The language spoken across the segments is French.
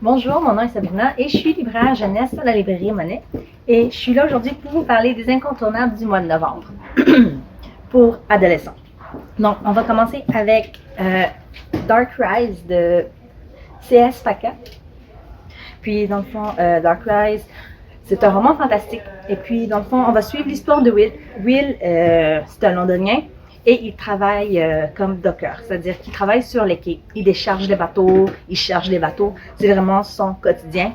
Bonjour, mon nom est Sabrina et je suis libraire jeunesse à la librairie Monet. Et je suis là aujourd'hui pour vous parler des incontournables du mois de novembre pour adolescents. Donc, on va commencer avec Dark Rise de C.S. Pacat. Puis, dans le fond, Dark Rise, c'est un roman fantastique. Et puis, dans le fond, on va suivre l'histoire de Will. Will, c'est un Londonien et il travaille comme docker, c'est-à-dire qu'il travaille sur les quais. Il décharge les bateaux, il charge les bateaux. C'est vraiment son quotidien.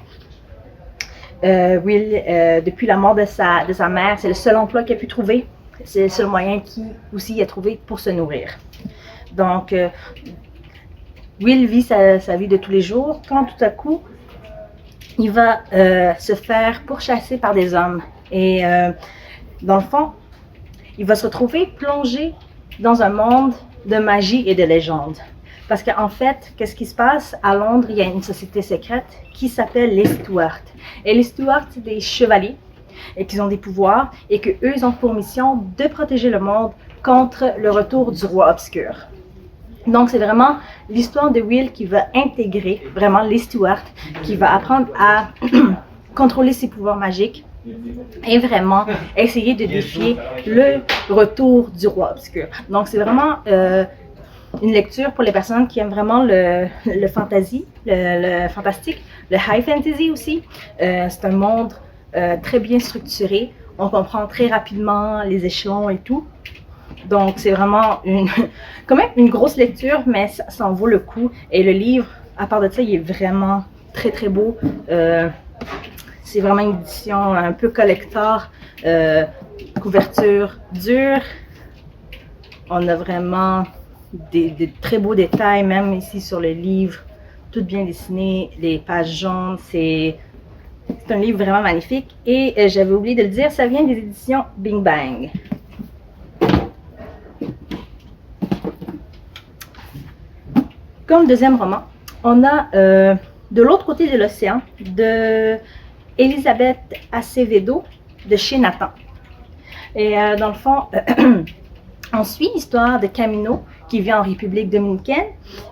Will, depuis la mort de sa mère, c'est le seul emploi qu'il a pu trouver. C'est le seul moyen qu'il aussi a trouvé pour se nourrir. Donc, Will vit sa vie de tous les jours quand tout à coup, il va se faire pourchasser par des hommes. Et dans le fond, il va se retrouver plongé dans un monde de magie et de légendes. Parce qu'en fait, qu'est-ce qui se passe? À Londres, il y a une société secrète qui s'appelle les Stuarts. Et les Stuarts, c'est des chevaliers et qui ont des pouvoirs et qu'eux, ils ont pour mission de protéger le monde contre le retour du roi obscur. Donc, c'est vraiment l'histoire de Will qui va intégrer vraiment les Stuarts, qui va apprendre à contrôler ses pouvoirs magiques et vraiment essayer de défier le retour du roi obscur. Donc, c'est vraiment une lecture pour les personnes qui aiment vraiment le fantasy, le fantastique, le high fantasy aussi. C'est un monde très bien structuré. On comprend très rapidement les échelons et tout. Donc, c'est vraiment quand même une grosse lecture, mais ça en vaut le coup. Et le livre, à part de ça, il est vraiment très, très beau. C'est vraiment une édition un peu collector, couverture dure. On a vraiment des très beaux détails, même ici sur le livre, tout bien dessiné, les pages jaunes, c'est un livre vraiment magnifique. Et j'avais oublié de le dire, ça vient des éditions Bing Bang. Comme deuxième roman, on a De l'autre côté de l'océan de Elisabeth Acevedo de chez Nathan. Et dans le fond, on suit l'histoire de Camino qui vit en République dominicaine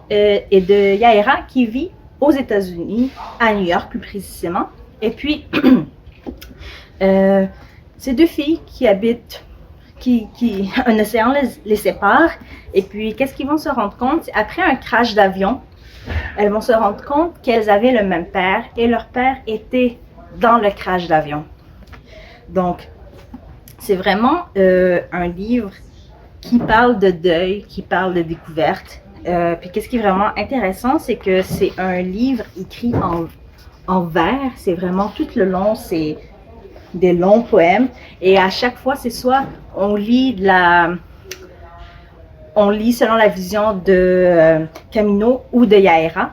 et de Yaira qui vit aux États-Unis, à New York plus précisément. Et puis, ces deux filles qui habitent, un océan les sépare. Et puis, qu'est-ce qu'ils vont se rendre compte? Après un crash d'avion, elles vont se rendre compte qu'elles avaient le même père et leur père était dans le crash d'avion. Donc, c'est vraiment un livre qui parle de deuil, qui parle de découverte. Puis qu'est-ce qui est vraiment intéressant, c'est que c'est un livre écrit en vers. C'est vraiment tout le long, c'est des longs poèmes. Et à chaque fois, c'est soit on lit selon la vision de Camino ou de Yaira.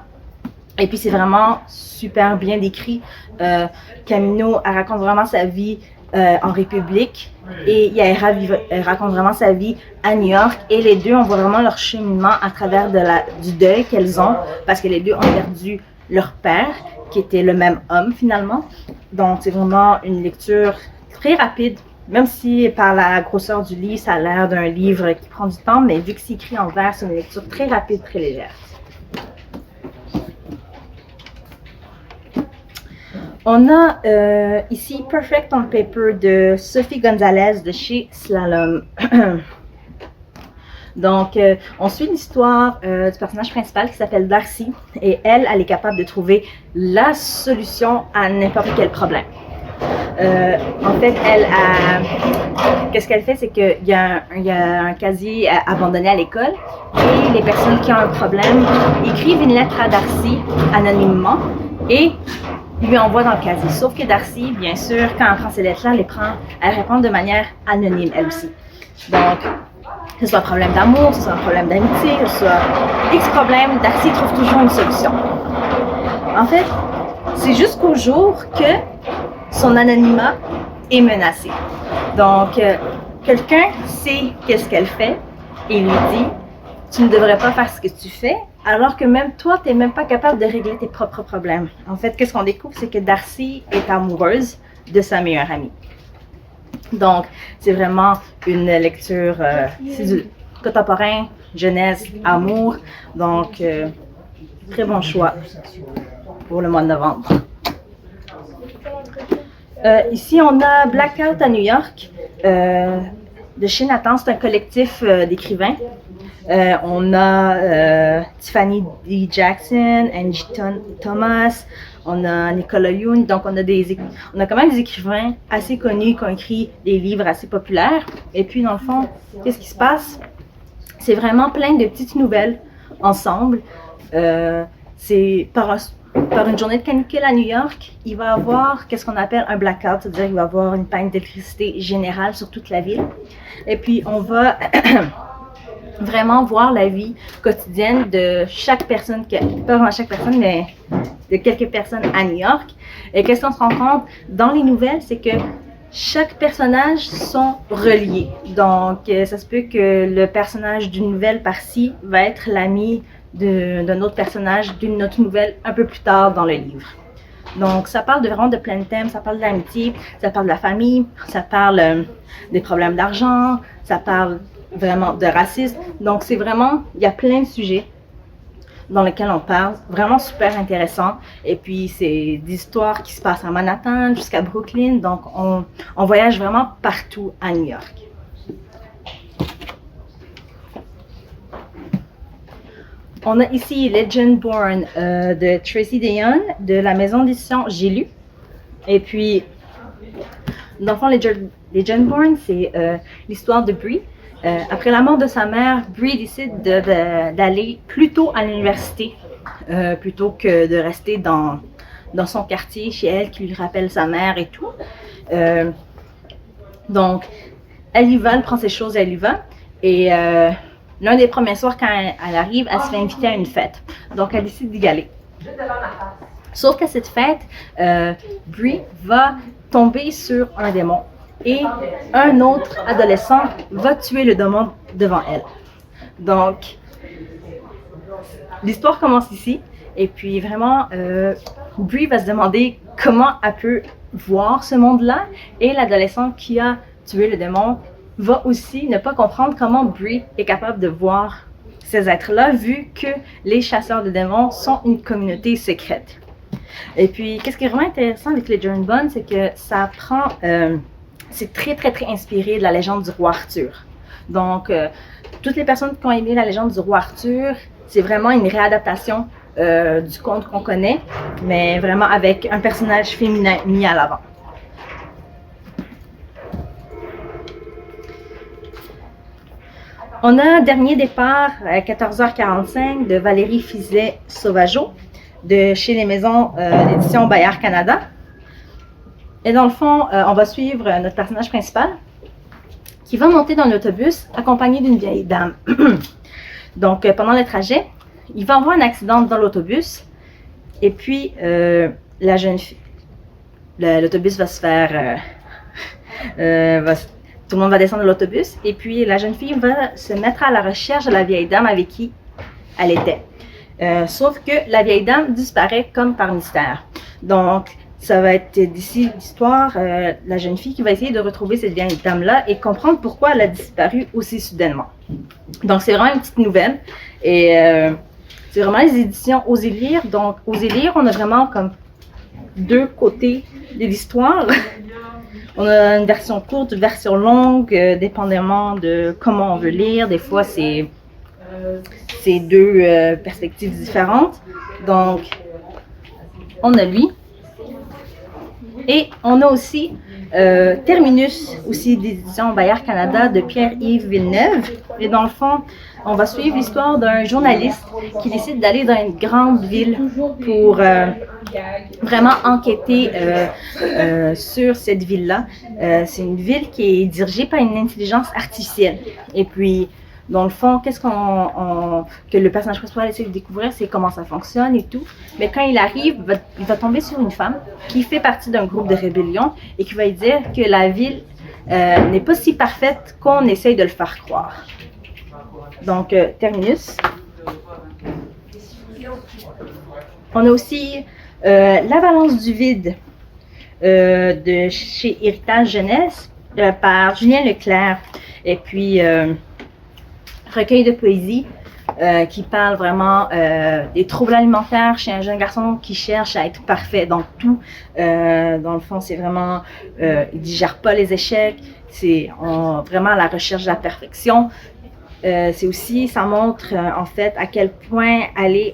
Et puis c'est vraiment super bien décrit. Camino, elle raconte vraiment sa vie en République et Yaira raconte vraiment sa vie à New York. Et les deux, on voit vraiment leur cheminement à travers du deuil qu'elles ont parce que les deux ont perdu leur père qui était le même homme finalement. Donc c'est vraiment une lecture très rapide. Même si par la grosseur du livre, ça a l'air d'un livre qui prend du temps, mais vu que c'est écrit en vers, c'est une lecture très rapide, très légère. On a ici Perfect on Paper de Sophie Gonzalez de chez Slalom. Donc, on suit l'histoire du personnage principal qui s'appelle Darcy et elle est capable de trouver la solution à n'importe quel problème. En fait, qu'est-ce qu'elle fait, c'est qu'il y a un casier abandonné à l'école et les personnes qui ont un problème écrivent une lettre à Darcy anonymement et lui envoient dans le casier. Sauf que Darcy, bien sûr, quand elle prend ces lettres-là, elle répond de manière anonyme, elle aussi. Donc, que ce soit un problème d'amour, que ce soit un problème d'amitié, que ce soit X problème, Darcy trouve toujours une solution. En fait, c'est jusqu'au jour que son anonymat est menacé. Donc, quelqu'un sait qu'est-ce qu'elle fait et lui dit « Tu ne devrais pas faire ce que tu fais », alors que même toi, tu n'es même pas capable de régler tes propres problèmes. En fait, qu'est-ce qu'on découvre, c'est que Darcy est amoureuse de sa meilleure amie. Donc, c'est vraiment une lecture, c'est du contemporain, jeunesse, amour. Donc, très bon choix. pour le mois de novembre. Ici, on a Blackout à New York, de chez Nathan, c'est un collectif d'écrivains. On a Tiffany D. Jackson, Angie Thomas, on a Nicolas Yoon, donc on a quand même des écrivains assez connus qui ont écrit des livres assez populaires. Et puis dans le fond, qu'est-ce qui se passe? C'est vraiment plein de petites nouvelles ensemble. C'est par une journée de canicule à New York, il va y avoir qu'est-ce qu'on appelle un blackout, c'est-à-dire qu'il va y avoir une panne d'électricité générale sur toute la ville. Et puis on va vraiment voir la vie quotidienne de chaque personne, pas vraiment chaque personne, mais de quelques personnes à New York. Et qu'est-ce qu'on se rend compte dans les nouvelles, c'est que chaque personnage sont reliés. Donc, ça se peut que le personnage d'une nouvelle par-ci va être l'ami d'un autre personnage d'une autre nouvelle un peu plus tard dans le livre. Donc, ça parle vraiment de plein de thèmes. Ça parle de l'amitié, ça parle de la famille, ça parle des problèmes d'argent, ça parle vraiment de racisme. Donc, c'est vraiment, il y a plein de sujets dans lesquels on parle, vraiment super intéressant. Et puis, c'est des histoires qui se passent à Manhattan jusqu'à Brooklyn. Donc, on voyage vraiment partout à New York. On a ici Legendborn de Tracy Deyon de la maison d'édition J'ai lu. Et puis, dans le fond, Legendborn, c'est l'histoire de Bree. Après la mort de sa mère, Bree décide d'aller plutôt à l'université plutôt que de rester dans son quartier chez elle qui lui rappelle sa mère et tout. Donc, elle y va, elle prend ses choses, elle y va. Et l'un des premiers soirs, quand elle arrive, elle se fait inviter à une fête. Donc, elle décide d'y aller. Sauf qu'à cette fête, Bree va tomber sur un démon. Et un autre adolescent va tuer le démon devant elle. Donc, l'histoire commence ici. Et puis, vraiment, Bree va se demander comment elle peut voir ce monde-là. Et l'adolescent qui a tué le démon va aussi ne pas comprendre comment Bree est capable de voir ces êtres-là, vu que les chasseurs de démons sont une communauté secrète. Et puis, qu'est-ce qui est vraiment intéressant avec Legendborn, c'est que ça prend... c'est très, très, très inspiré de la légende du roi Arthur. Donc, toutes les personnes qui ont aimé la légende du roi Arthur, c'est vraiment une réadaptation du conte qu'on connaît, mais vraiment avec un personnage féminin mis à l'avant. On a Dernier départ à 14h45 de Valérie Fizet-Sauvageau de chez les maisons d'édition Bayard Canada. Et dans le fond, on va suivre notre personnage principal qui va monter dans l'autobus accompagné d'une vieille dame. Donc, pendant le trajet, il va avoir un accident dans l'autobus et puis la jeune fille, l'autobus va se faire... tout le monde va descendre de l'autobus et puis la jeune fille va se mettre à la recherche de la vieille dame avec qui elle était. Sauf que la vieille dame disparaît comme par mystère. Donc, ça va être d'ici l'histoire, la jeune fille qui va essayer de retrouver cette vieille dame-là et comprendre pourquoi elle a disparu aussi soudainement. Donc, c'est vraiment une petite nouvelle. Et c'est vraiment les éditions Oser lire. Donc, Oser lire, on a vraiment comme deux côtés de l'histoire. On a une version courte, une version longue, dépendamment de comment on veut lire. Des fois, c'est deux perspectives différentes. Donc, on a lui. Et on a aussi Terminus, aussi d'édition Bayard Canada de Pierre-Yves Villeneuve. Et dans le fond, on va suivre l'histoire d'un journaliste qui décide d'aller dans une grande ville pour vraiment enquêter sur cette ville-là. C'est une ville qui est dirigée par une intelligence artificielle. Et puis, dans le fond, qu'est-ce que le personnage principal essaie de découvrir, c'est comment ça fonctionne et tout. Mais quand il arrive, il va tomber sur une femme qui fait partie d'un groupe de rébellion et qui va lui dire que la ville n'est pas si parfaite qu'on essaye de le faire croire. Donc, Terminus. On a aussi L'Avalanche du vide de chez Héritage Jeunesse par Julien Leclerc. Et puis, recueil de poésie qui parle vraiment des troubles alimentaires chez un jeune garçon qui cherche à être parfait dans tout. Dans le fond, c'est vraiment, il digère pas les échecs, c'est vraiment à la recherche de la perfection. C'est aussi, ça montre en fait à quel point aller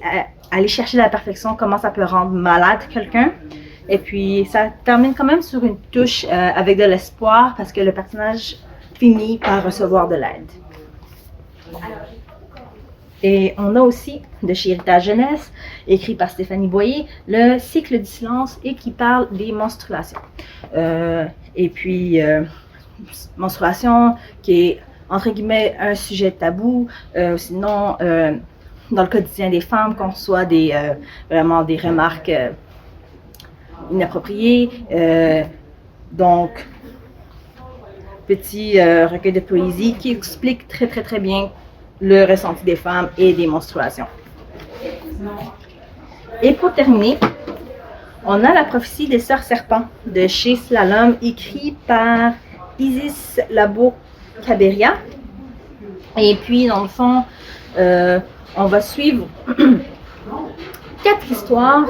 chercher la perfection, comment ça peut rendre malade quelqu'un. Et puis, ça termine quand même sur une touche avec de l'espoir parce que le personnage finit par recevoir de l'aide. Et on a aussi, de chez Héritage Jeunesse, écrit par Stéphanie Boyer, le cycle du silence et qui parle des menstruations. Et puis, menstruation qui est, entre guillemets, un sujet tabou, sinon, dans le quotidien des femmes, qu'on reçoit vraiment des remarques inappropriées. Donc, petit recueil de poésie qui explique très très très bien le ressenti des femmes et des menstruations. Et pour terminer, on a La prophétie des sœurs serpents de chez Slalom, écrit par Isis Labo-Caberia. Et puis, dans le fond, on va suivre 4 histoires,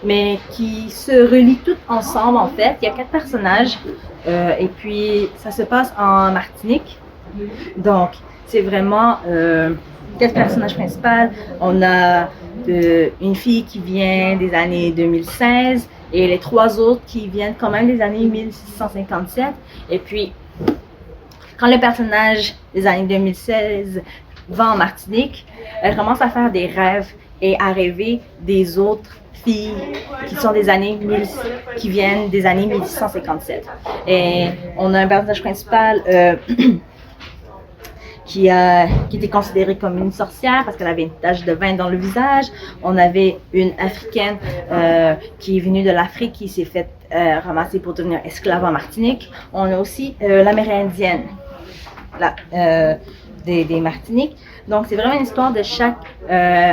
mais qui se relient toutes ensemble, en fait. Il y a 4 personnages, et puis ça se passe en Martinique. Donc, c'est vraiment 4 personnages principaux. On a une fille qui vient des années 2016 et les 3 autres qui viennent quand même des années 1657. Et puis, quand le personnage des années 2016 va en Martinique, elle commence à faire des rêves et à rêver des autres filles qui sont qui viennent des années 1657. Et on a un personnage principal qui était considérée comme une sorcière parce qu'elle avait une tache de vin dans le visage. On avait une Africaine qui est venue de l'Afrique, qui s'est faite ramasser pour devenir esclave en Martinique. On a aussi l'Amérindienne des Martiniques. Donc, c'est vraiment une histoire de chaque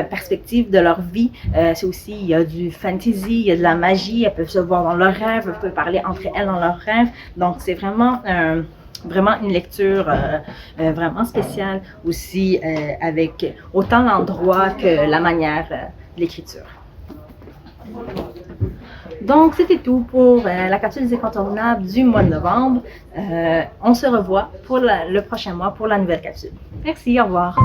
perspective de leur vie. C'est aussi, il y a du fantasy, il y a de la magie, elles peuvent se voir dans leurs rêves, elles peuvent parler entre elles dans leurs rêves. Donc, c'est vraiment une lecture vraiment spéciale aussi, avec autant l'endroit que la manière de l'écriture. Donc, c'était tout pour la capsule des incontournables du mois de novembre. On se revoit pour le prochain mois pour la nouvelle capsule. Merci, au revoir.